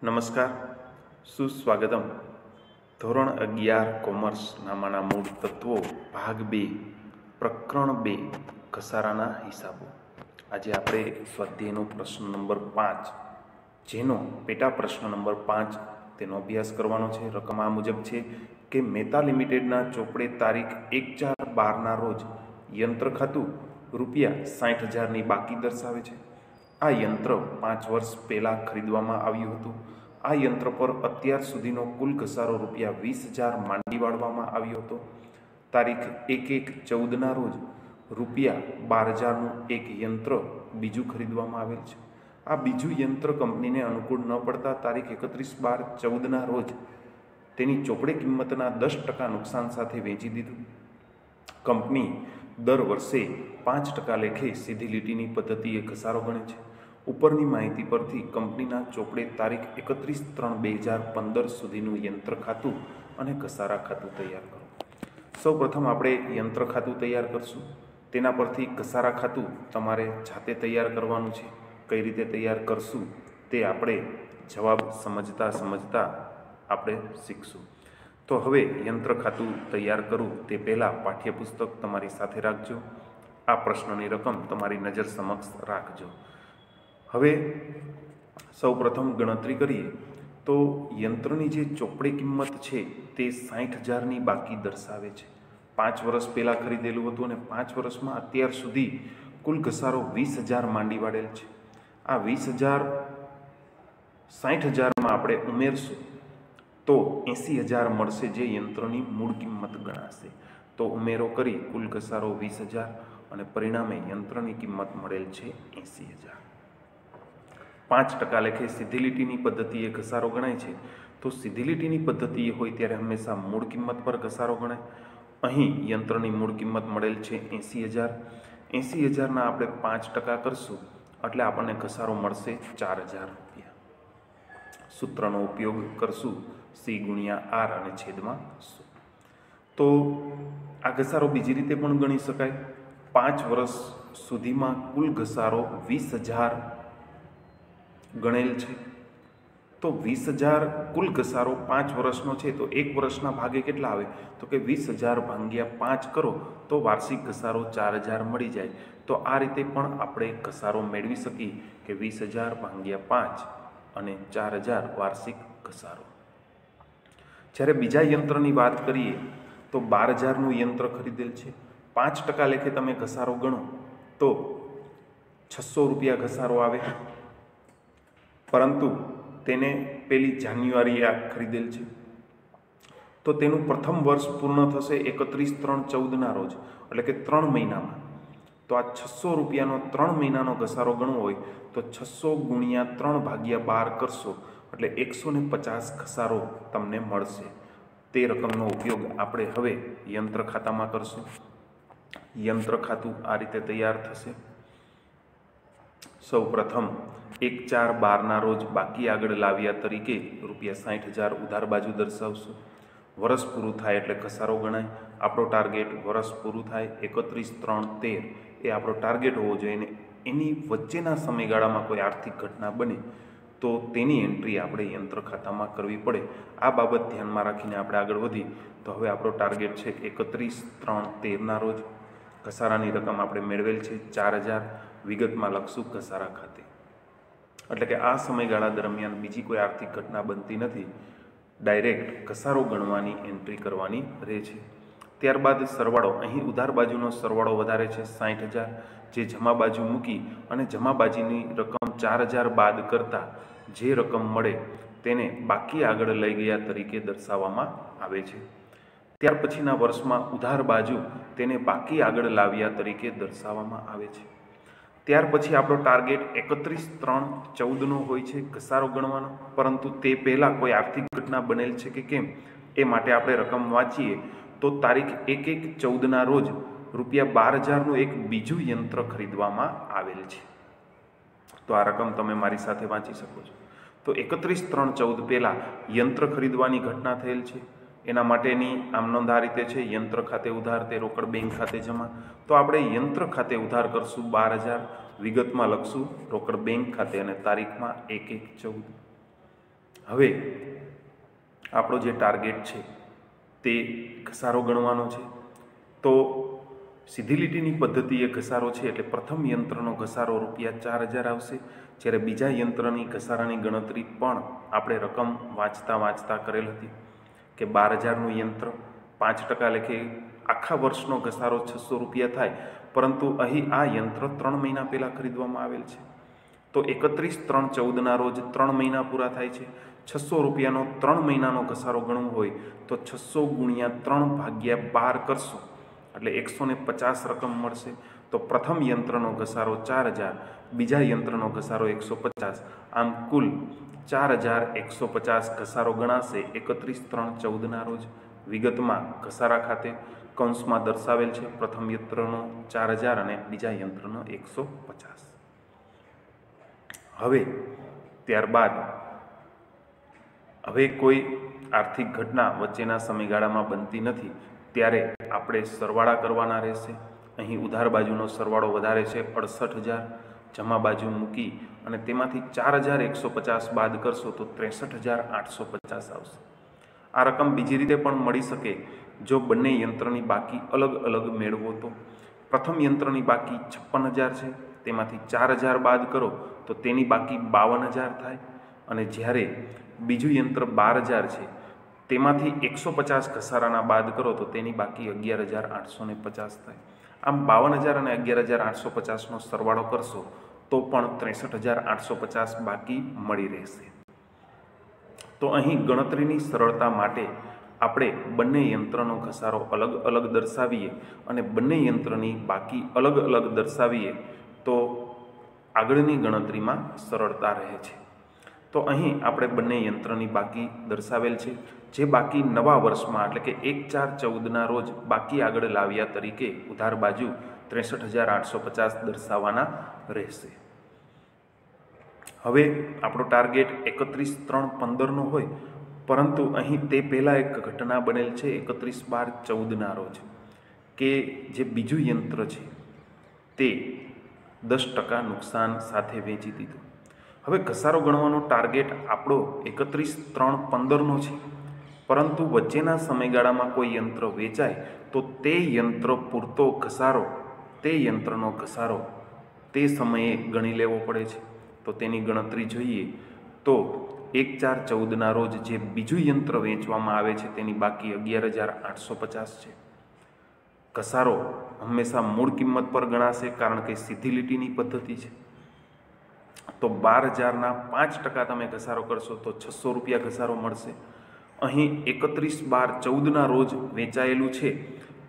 નમસ્કાર, સુસ્વાગતમ. ધોરણ 11 કોમર્સ નામાના મૂળ તત્વો ભાગ 2 પ્રકરણ 2 ઘસારાના હિસાબો. આજે આપણે સ્વાધ્યાયનો પ્રશ્ન નંબર 5 જેનો પેટા પ્રશ્ન નંબર 5 તેનો અભ્યાસ કરવાનો છે. રકમ આ મુજબ છે કે મહેતા લિમિટેડના ચોપડે તારીખ 1/4/12ના રોજ યંત્ર ખાતું ₹60,000ની બાકી દર્શાવે છે. આ યંત્ર 5 વર્ષ પહેલાં ખરીદવામાં આવ્યું હતું. આ યંત્ર પર અત્યાર સુધીનો કુલ ઘસારો ₹20,000 માંડી વાળવામાં આવ્યો હતો. તારીખ 1/1/14ના રોજ ₹12,000નું એક યંત્ર બીજું ખરીદવામાં આવેલ છે. આ બીજું યંત્ર કંપનીને અનુકૂળ ન પડતા તારીખ 31/12/14ના રોજ તેની ચોપડે કિંમતના 10% નુકસાન સાથે વેચી દીધું. કંપની દર વર્ષે 5% લેખે સીધી લીટીની પદ્ધતિએ ઘસારો ગણે છે. ઉપરની માહિતી પરથી કંપનીના ચોપડે તારીખ 31/3/2015 સુધીનું યંત્ર ખાતું અને ઘસારા ખાતું તૈયાર કરો. સૌપ્રથમ આપણે યંત્ર ખાતું તૈયાર કરશું. તેના પરથી ઘસારા ખાતું તમારે જાતે તૈયાર કરવાનું છે. કઈ રીતે તૈયાર કરશું તે આપણે જવાબ સમજતા આપણે શીખશું. તો હવે યંત્ર ખાતું તૈયાર કરવું તે પહેલાં પાઠ્યપુસ્તક તમારી સાથે રાખજો. આ પ્રશ્નની રકમ તમારી નજર સમક્ષ રાખજો. હવે સૌપ્રથમ ગણતરી કરીએ તો યંત્રની જે ચોપડે કિંમત છે તે 60,000ની બાકી દર્શાવે છે. 5 વર્ષ પહેલાં ખરીદેલું હતું અને 5 વર્ષમાં અત્યાર સુધી કુલ ઘસારો 20,000 માંડી વાળેલ છે. આ 20,000 60,000માં આપણે ઉમેરશું તો 80,000 મળશે, જે યંત્રની મૂળ કિંમત ગણાશે. તો ઉમેરો કરી કુલ ઘસારો 20,000 અને પરિણામે યંત્રની કિંમત મળેલ છે 80,000. 5% લેખે સીધી લીટીની પદ્ધતિએ ઘસારો ગણાય છે. તો સીધી લીટીની પદ્ધતિએ હોય ત્યારે હંમેશા મૂળ કિંમત પર ઘસારો ગણાય. અહીં યંત્રની મૂળ કિંમત મળેલ છે 80,000. 80,000ના આપણે 5% કરશું એટલે આપણને ઘસારો મળશે ₹4,000. સૂત્રનો ઉપયોગ કરશું C/R અને છેદમાં 100. તો આ ઘસારો બીજી રીતે પણ ગણી શકાય. 5 વર્ષ સુધીમાં કુલ ઘસારો 20,000 ગણેલ છે. તો 20,000 કુલ ઘસારો 5 વર્ષનો છે તો 1 વર્ષના ભાગે કેટલા આવે તો કે 20,000 ભાગ્યા 5 કરો તો વાર્ષિક ઘસારો 4,000 મળી જાય. તો આ રીતે પણ આપણે ઘસારો મેળવી શકીએ કે 20,000 ભાગ્યા 5 અને 4,000 વાર્ષિક ઘસારો. જ્યારે બીજા યંત્રની વાત કરીએ તો 12,000નું યંત્ર ખરીદેલ છે. 5% લેખે તમે ઘસારો ગણો તો ₹600 ઘસારો આવે. પરંતુ તેને 1 જાન્યુઆરીએ ખરીદેલ છે તો તેનું પ્રથમ વર્ષ પૂર્ણ થશે 31/3/14ના રોજ, એટલે કે 3 મહિનામાં. તો આ ₹600નો 3 મહિનાનો ઘસારો ગણવો હોય તો 600 × 3/12 કરશો એટલે 150 ઘસારો તમને મળશે. તે રકમનો ઉપયોગ આપણે હવે યંત્ર ખાતામાં કરશું. યંત્ર ખાતું આ રીતે તૈયાર થશે. સૌ પ્રથમ 1/4/12ના રોજ બાકી આગળ લાવ્યા તરીકે ₹60,000 ઉધાર બાજુ દર્શાવશું. વર્ષ પૂરું થાય એટલે ઘસારો ગણાય. આપણો ટાર્ગેટ વર્ષ પૂરું થાય 31/3/13 એ આપણો ટાર્ગેટ હોવો જોઈએ. ને એની વચ્ચેના સમયગાળામાં કોઈ આર્થિક ઘટના બને તો તેની એન્ટ્રી આપણે યંત્ર ખાતામાં કરવી પડે. આ બાબત ધ્યાનમાં રાખીને આપણે આગળ વધી. તો હવે આપણો ટાર્ગેટ છે 31/3/13ના રોજ. ઘસારાની રકમ આપણે મેળવેલ છે 4,000. વિગતમાં લખશું ઘસારા ખાતે. એટલે કે આ સમયગાળા દરમિયાન બીજી કોઈ આર્થિક ઘટના બનતી નથી. ડાયરેક્ટ ઘસારો ગણવાની એન્ટ્રી કરવાની રહે છે. ત્યારબાદ સરવાળો. અહીં ઉધાર બાજુનો સરવાળો વધારે છે 60,000, જે જમા બાજુ મૂકી અને જમા બાજુની રકમ 4,000 બાદ કરતા જે રકમ મળે તેને બાકી આગળ લઈ ગયા તરીકે દર્શાવવામાં આવે છે. ત્યાર પછીના વર્ષમાં ઉધાર બાજુ તેને બાકી આગળ લાવ્યા તરીકે દર્શાવવામાં આવે છે. ત્યાર પછી આપણો ટાર્ગેટ 31/3/14 હોય છે ઘસારો ગણવાનો, પરંતુ તે પહેલાં કોઈ આર્થિક ઘટના બનેલ છે કે કેમ એ માટે આપણે રકમ વાંચીએ તો તારીખ 1/1/14 રોજ ₹12,000નું એક બીજું યંત્ર ખરીદવામાં આવેલ છે. તો આ રકમ તમે મારી સાથે વાંચી શકો છો. તો 31/3/14 પહેલાં યંત્ર ખરીદવાની ઘટના થયેલ છે. એના માટેની આમ નોંધ આ રીતે છે: યંત્ર ખાતે ઉધાર તે રોકડ બેંક ખાતે જમા. તો આપણે યંત્ર ખાતે ઉધાર કરશું 12,000, વિગતમાં લખશું રોકડ બેંક ખાતે અને તારીખમાં 1/1/14. હવે આપણો જે ટાર્ગેટ છે તે ઘસારો ગણવાનો છે. તો સીધી લીટીની પદ્ધતિએ ઘસારો છે એટલે પ્રથમ યંત્રનો ઘસારો ₹4,000 આવશે, જ્યારે બીજા યંત્રની ઘસારાની ગણતરી પણ આપણે રકમ વાંચતા કરેલ હતી કે 12,000નું યંત્ર 5% લેખે આખા વર્ષનો ઘસારો ₹600 થાય, પરંતુ અહીં આ યંત્ર 3 મહિના પહેલાં ખરીદવામાં આવેલ છે. તો 31/3/14ના રોજ 3 મહિના પૂરા થાય છે. ₹600નો 3 મહિનાનો ઘસારો ગણવો હોય તો 600 × 3/12 કરશું એટલે 150 રકમ મળશે. તો પ્રથમ યંત્રનો ઘસારો 4,000, બીજા યંત્રનો ઘસારો 150, આમ કુલ 4,150 ઘસારો ગણાશે 31/3/14ના રોજ. વિગતમાં ઘસારા ખાતે કૌંસમાં દર્શાવેલ છે પ્રથમ યંત્રનો 4,000 અને બીજા યંત્રનો 150. ત્યારબાદ હવે કોઈ આર્થિક ઘટના વચ્ચેના સમયગાળામાં બનતી નથી ત્યારે આપણે સરવાળા કરવાના રહેશે. અહીં ઉધાર બાજુનો સરવાળો વધારે છે 68,000, જમા બાજુ મૂકી અને તેમાંથી 4,150 બાદ કરશો તો 63,850 આવશે. આ રકમ બીજી રીતે પણ મળી શકે જો બંને યંત્રની બાકી અલગ અલગ મેળવો તો. પ્રથમ યંત્રની બાકી 56,000 છે, તેમાંથી 4,000 બાદ કરો તો તેની બાકી 52,000 થાય, અને જ્યારે બીજું યંત્ર 12,000 છે તેમાંથી 150 ઘસારાના બાદ કરો તો તેની બાકી 11,850 થાય. આમ 52,000 અને 11,850નો સરવાળો કરશો તો પણ 63,850 બાકી મળી રહેશે. તો અહીં ગણતરીની સરળતા માટે આપણે બંને યંત્રનો ઘસારો અલગ અલગ દર્શાવીએ અને બંને યંત્રની બાકી અલગ અલગ દર્શાવીએ તો આગળની ગણતરીમાં સરળતા રહે છે. તો અહીં આપણે બંને યંત્રની બાકી દર્શાવેલ છે, જે બાકી નવા વર્ષમાં એટલે કે 1/4/14ના રોજ બાકી આગળ લાવ્યા તરીકે ઉધાર બાજુ 63,850 દર્શાવવાના રહેશે. હવે આપણો ટાર્ગેટ 31/3/15નો હોય, પરંતુ અહીં તે પહેલાં એક ઘટના બનેલ છે 31/12/14ના રોજ કે જે બીજું યંત્ર છે તે 10% નુકસાન સાથે વેચી દીધું. હવે ઘસારો ગણવાનો ટાર્ગેટ આપણો 31/3/15નો છે, પરંતુ વચ્ચેના સમયગાળામાં કોઈ યંત્ર વેચાય તો તે યંત્ર પૂરતો ઘસારો, તે યંત્રનો ઘસારો તે સમયે ગણી લેવો પડે છે. તો તેની ગણતરી જોઈએ તો 1/4/14ના રોજ જે બીજું યંત્ર વેચવામાં આવે છે તેની બાકી 11,850 છે. ઘસારો હંમેશા મૂળ કિંમત પર ગણાશે કારણ કે સીધી લીટીની પદ્ધતિ છે. તો 12,000ના 5% તમે ઘસારો કરશો તો ₹600 ઘસારો મળશે. અહીં 31/12/14ના રોજ વેચાયેલું છે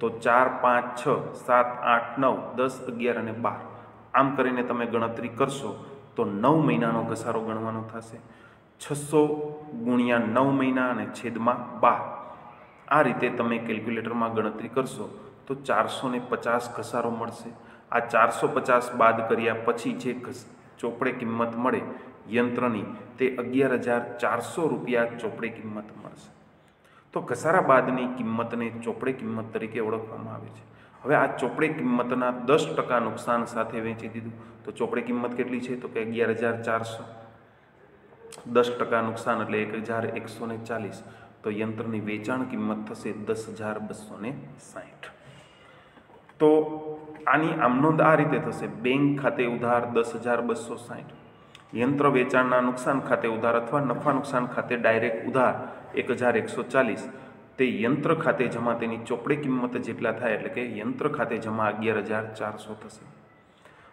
તો 4, 5, 6, 7, 8, 9, 10, 11 અને 12 આમ કરીને તમે ગણતરી કરશો તો 9 મહિનાનો ઘસારો ગણવાનો થશે. 600 × 9 મહિના અને છેદમાં 12. આ રીતે તમે કેલ્ક્યુલેટરમાં ગણતરી કરશો તો 450 ઘસારો મળશે. આ 450 બાદ કર્યા પછી જે ચોપડે કિંમત મળે યંત્રની તે ₹11,400 ચોપડે કિંમત મળશે. તો ઘસારા બાદની કિંમતને ચોપડે કિંમત તરીકે ઓળખવામાં આવે છે. હવે આ ચોપડે કિંમતના 10% નુકસાન સાથે વેચી દીધું તો ચોપડે કિંમત કેટલી છે તો કે 11,400. 10% નુકસાન એટલે 1,140. તો યંત્રની વેચાણ કિંમત થશે 10,260. તો આની આમનોંધ આ રીતે થશે: બેંક ખાતે ઉધાર 10,260, યંત્ર વેચાણના નુકસાન ખાતે ઉધાર અથવા નફા નુકસાન ખાતે ડાયરેક્ટ ઉધાર 1,140. તે યંત્ર ખાતે જમા તેની ચોપડે કિંમત જેટલા થાય એટલે કે યંત્ર ખાતે જમા 11,400 થશે.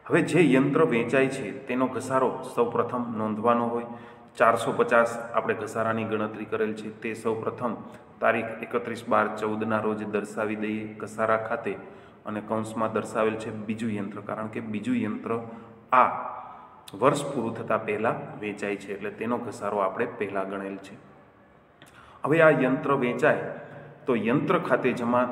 હવે જે યંત્ર વેચાય છે તેનો ઘસારો સૌપ્રથમ નોંધવાનો હોય. 450 આપણે ઘસારાની ગણતરી કરેલ છે તે સૌપ્રથમ તારીખ 31/12/14ના રોજ દર્શાવી દઈએ ઘસારા ખાતે, અને કૌંસમાં દર્શાવેલ છે બીજું યંત્ર કારણ કે બીજું યંત્ર આ વર્ષ પૂરું થતાં પહેલાં વેચાય છે, એટલે તેનો ઘસારો આપણે પહેલાં ગણેલ છે. હવે આ યંત્ર વેચાય તો યંત્ર ખાતે જમા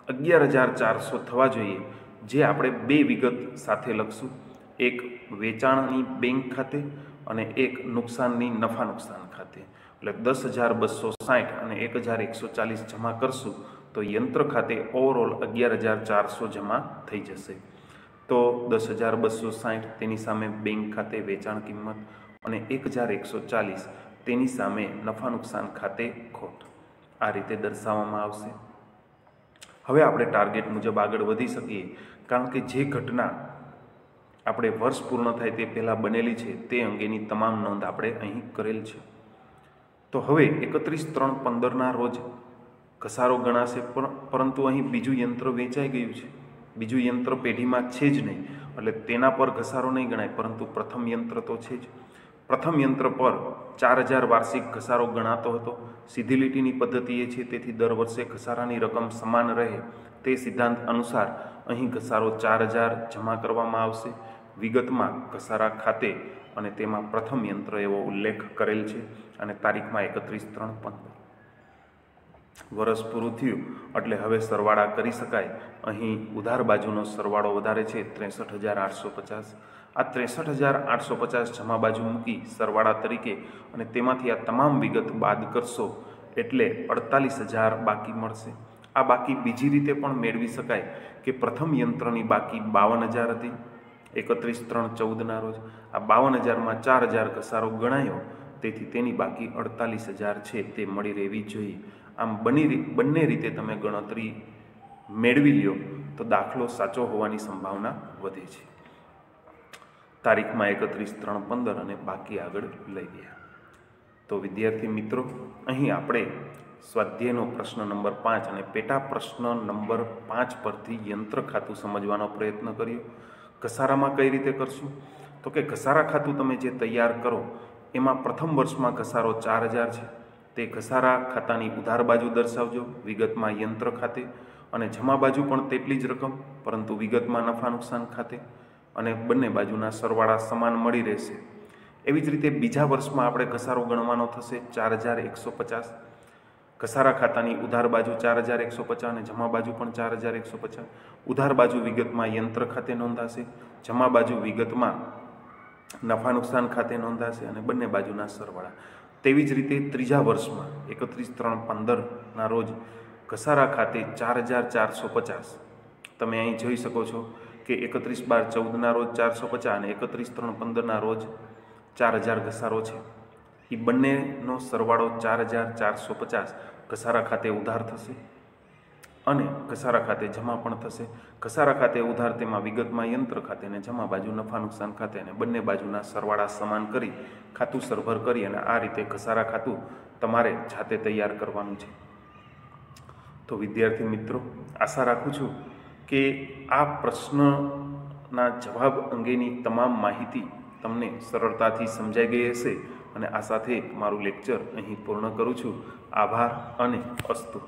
11,400 થવા જોઈએ, જે આપણે બે વિગત સાથે લખશું. એક વેચાણની બેંક ખાતે અને એક નુકસાનની નફા નુકસાન ખાતે. એટલે 10,260 અને 1,140 જમા કરશું તો યંત્ર ખાતે ઓવરઓલ 11,400 જમા થઈ જશે. તો 10,260 તેની સામે બેંક ખાતે વેચાણ કિંમત અને 1,140 તેની સામે નફા નુકસાન ખાતે ખોટ. આ રીતે દર્શાવવામાં આવશે. હવે આપણે ટાર્ગેટ મુજબ આગળ વધી શકીએ, કારણ કે જે ઘટના આપણે વર્ષ પૂર્ણ થાય તે પહેલાં બનેલી છે તે અંગેની તમામ નોંધ આપણે અહીં કરેલ છે. તો હવે 31/3/15ના રોજ ઘસારો ગણાશે, પરંતુ અહીં બીજું યંત્ર વેચાઈ ગયું છે, બીજું યંત્ર પેઢીમાં છે જ નહીં, એટલે તેના પર ઘસારો નહીં ગણાય, પરંતુ પ્રથમ યંત્ર તો છે જ. પ્રથમ યંત્ર પર 4,000 વાર્ષિક ઘસારો ગણાતો હતો. સીધી લીટીની પદ્ધતિ એ છે, તેથી દર વર્ષે ઘસારાની રકમ સમાન રહે તે સિદ્ધાંત અનુસાર અહીં ઘસારો 4,000 જમા કરવામાં આવશે. વિગતમાં ઘસારા ખાતે અને તેમાં પ્રથમ યંત્ર એવો ઉલ્લેખ કરેલ છે અને તારીખમાં 31/3/15. વર્ષ પૂરું થયું એટલે હવે સરવાળા કરી શકાય. અહીં ઉધાર બાજુનો સરવાળો વધારે છે 63,850. આ 63,850 જમા બાજુ મૂકી સરવાળા તરીકે અને તેમાંથી આ તમામ વિગત બાદ કરશો એટલે 48,000 બાકી મળશે. આ બાકી બીજી રીતે પણ મેળવી શકાય કે પ્રથમ યંત્રની બાકી 52,000 હતી 31/3/14ના રોજ. આ 52,000માં 4,000 ઘસારો ગણાયો, તેથી તેની બાકી 48,000 છે તે મળી રહેવી જોઈએ. આમ બંને રીતે તમે ગણતરી મેળવી લ્યો તો દાખલો સાચો હોવાની સંભાવના વધે છે. તારીખમાં 31/3/15 અને બાકી આગળ લઈ ગયા. તો વિદ્યાર્થી મિત્રો, અહીં આપણે સ્વાધ્યાયનો પ્રશ્ન નંબર 5 અને પેટા પ્રશ્ન નંબર 5 પરથી યંત્ર ખાતું સમજવાનો પ્રયત્ન કર્યો. ઘસારામાં કઈ રીતે કરશું? તો કે ઘસારા ખાતું તમે જે તૈયાર કરો એમાં પ્રથમ વર્ષમાં ઘસારો 4,000 છે, તે ઘસારા ખાતાની ઉધાર બાજુ દર્શાવજો વિગતમાં યંત્ર ખાતે, અને જમા બાજુ પણ તેટલી જ રકમ પરંતુ વિગતમાં નફા નુકસાન ખાતે, અને બંને બાજુના સરવાળા સમાન મળી રહેશે. એવી જ રીતે બીજા વર્ષમાં આપણે ઘસારો ગણવાનો થશે 4,150. ઘસારા ખાતાની ઉધાર બાજુ 4,150 અને જમા બાજુ પણ 4,150. ઉધાર બાજુ વિગતમાં યંત્ર ખાતે નોંધાશે, જમા બાજુ વિગતમાં નફા નુકસાન ખાતે નોંધાશે અને બંને બાજુના સરવાળા. તેવી જ રીતે ત્રીજા વર્ષમાં 31/3/15ના રોજ ઘસારા ખાતે 4,450. તમે અહીં જોઈ શકો છો કે 31/12/14ના રોજ 450 અને 31/3/15ના રોજ 4,000 ઘસારો છે. એ બંનેનો સરવાળો 4,450 ઘસારા ખાતે ઉધાર થશે અને ઘસારા ખાતે જમા પણ થશે. ઘસારા ખાતે ઉધાર તેમાં વિગતમાં યંત્ર ખાતે અને જમા બાજુ નફા નુકસાન ખાતે, અને બંને બાજુના સરવાળા સમાન કરી ખાતું સરભર કરી અને આ રીતે ઘસારા ખાતું તમારે જાતે તૈયાર કરવાનું છે. તો વિદ્યાર્થી મિત્રો, આશા રાખું છું કે આ પ્રશ્નના જવાબ અંગેની તમામ માહિતી તમને સરળતાથી સમજાઈ ગઈ હશે, અને આ સાથે મારું લેક્ચર અહીં પૂર્ણ કરું છું. આભાર અને અસ્તુ.